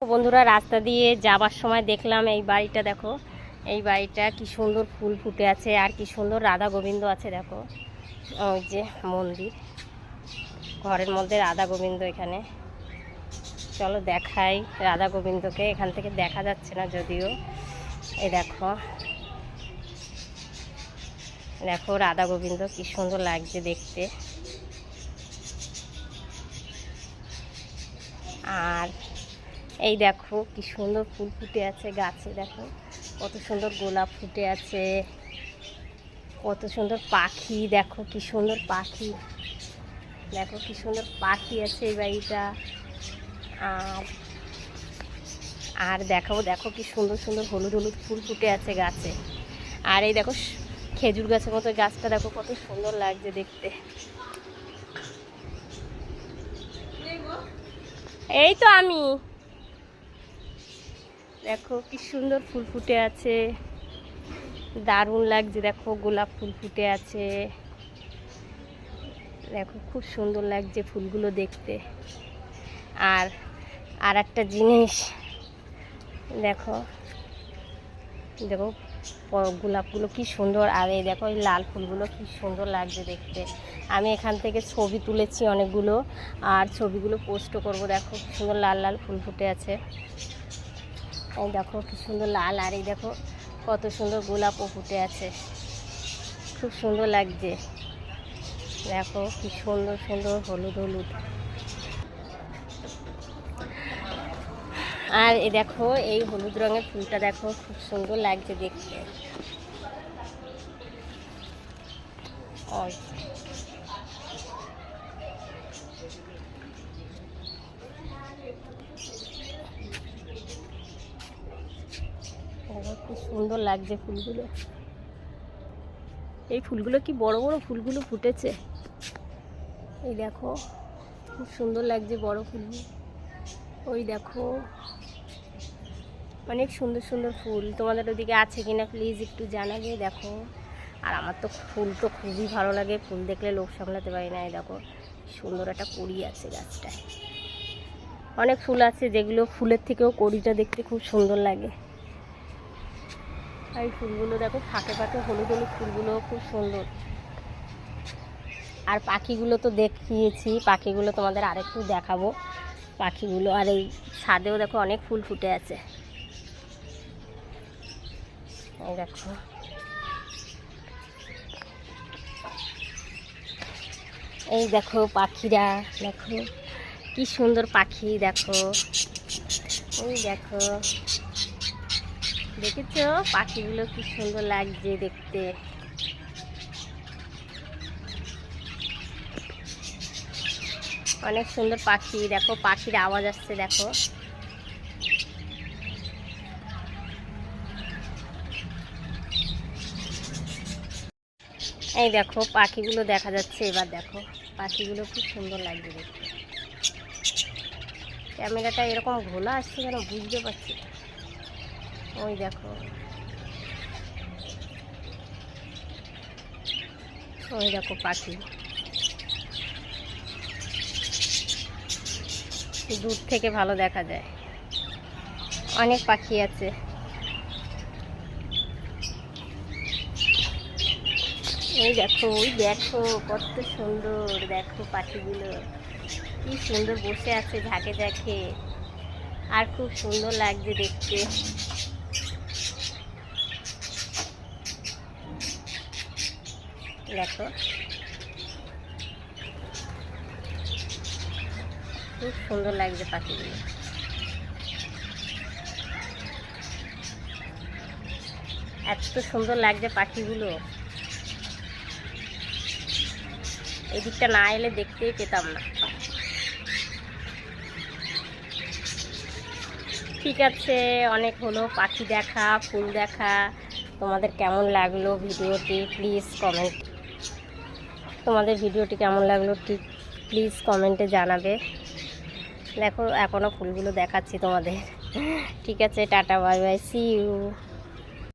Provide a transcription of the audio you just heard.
বন্ধুরা, রাস্তা দিয়ে যাবার সময় দেখলাম এই বাড়িটা। দেখো এই বাড়িটা কি সুন্দর ফুল ফুটে আছে, আর কি সুন্দর রাধা গোবিন্দ আছে। দেখো ওই যে মন্দির, ঘরের মধ্যে রাধা গোবিন্দ। এখানে চলো দেখাই রাধা গোবিন্দকে, এখান থেকে দেখা যাচ্ছে না যদিও। এই দেখো দেখো রাধা গোবিন্দ কি সুন্দর লাগছে দেখতে। আর এই দেখো কি সুন্দর ফুল ফুটে আছে গাছে। দেখো কত সুন্দর গোলাপ ফুটে আছে, কত সুন্দর পাখি। দেখো কি সুন্দর পাখি, দেখো কি সুন্দর পাখি আছে এই বাড়িটা। আর দেখো দেখো কি সুন্দর সুন্দর হলুদ হলুদ ফুল ফুটে আছে গাছে। আর এই দেখো খেজুর গাছের মতো গাছটা, দেখো কত সুন্দর লাগছে দেখতে। এই তো আমি, দেখো কি সুন্দর ফুল ফুটে আছে, দারুণ লাগছে। দেখো গোলাপ ফুল ফুটে আছে, দেখো খুব সুন্দর লাগছে ফুলগুলো দেখতে। আর আর একটা জিনিস দেখো, দেখো গোলাপগুলো কি সুন্দর। আর এই দেখো এই লাল ফুলগুলো কি সুন্দর লাগছে দেখতে। আমি এখান থেকে ছবি তুলেছি অনেকগুলো, আর ছবিগুলো পোস্টও করব। দেখো কি সুন্দর লাল লাল ফুল ফুটে আছে, এই দেখো কি সুন্দর লাল। আর এই দেখো কত সুন্দর গোলাপও ফুটে আছে, খুব সুন্দর লাগছে। দেখো কি সুন্দর সুন্দর হলুদ হলুদ। আর এই দেখো এই হলুদ রঙের ফুলটা, দেখো খুব সুন্দর লাগছে দেখতে। খুব সুন্দর লাগছে ফুলগুলো। এই ফুলগুলো কি বড় বড় ফুলগুলো ফুটেছে, এই দেখো খুব সুন্দর লাগছে বড় ফুলগুলো। ওই দেখো অনেক সুন্দর সুন্দর ফুল। তোমাদের ওদিকে আছে কিনা প্লিজ একটু জানাবে। দেখো আর আমার তো ফুল তো খুবই ভালো লাগে, ফুল দেখলে লোভ সামলাতে পারি না। এই দেখো সুন্দর একটা কড়ি আছে গাছটায়। অনেক ফুল আছে যেগুলো ফুলের থেকেও কড়িটা দেখতে খুব সুন্দর লাগে। আর এই ফুলগুলো দেখো ফাঁকে ফাঁকে হলুদ হলুদ ফুলগুলো খুব সুন্দর। আর পাখিগুলো তো দেখিয়েছি, পাখিগুলো তোমাদের আরেকটু দেখাবো পাখিগুলো। আর এই ছাদেও দেখো অনেক ফুল ফুটে আছে, এই দেখো। এই দেখো পাখিরা, দেখো কি সুন্দর পাখি। দেখো ওই দেখো, দেখেছো পাখিগুলো কি সুন্দর লাগছে দেখতে। অনেক সুন্দর পাখি। দেখো পাখির আওয়াজ আসছে, দেখো এই দেখো পাখিগুলো দেখা যাচ্ছে। এবার দেখো পাখিগুলো খুব সুন্দর লাগছে দেখতে। ক্যামেরাটা এরকম ঘোলা আসছে কেন বুঝতে পারছি না। ওই দেখো, ওই দেখো পাখি দূর থেকে ভালো দেখা যায়। অনেক পাখি আছে। এই দেখো, ওই দেখো কত সুন্দর। দেখো পাখিগুলো কি সুন্দর বসে আছে ঝাঁকে ঝাঁকে, আর খুব সুন্দর লাগছে দেখতে। দেখো খুব সুন্দর লাগছে পাখিগুলো। এত সুন্দর লাগছে পাখিগুলো, এই দিকটা না এলে দেখতেই পেতাম না। ঠিক আছে, অনেক হলো পাখি দেখা, ফুল দেখা। তোমাদের কেমন লাগলো ভিডিওটি প্লিজ কমেন্ট, তোমাদের ভিডিওটি কেমন লাগলো ঠিক প্লিজ কমেন্টে জানাবে। দেখো এখনও ফুলগুলো দেখাচ্ছি তোমাদের। ঠিক আছে, tata bye bye, see you.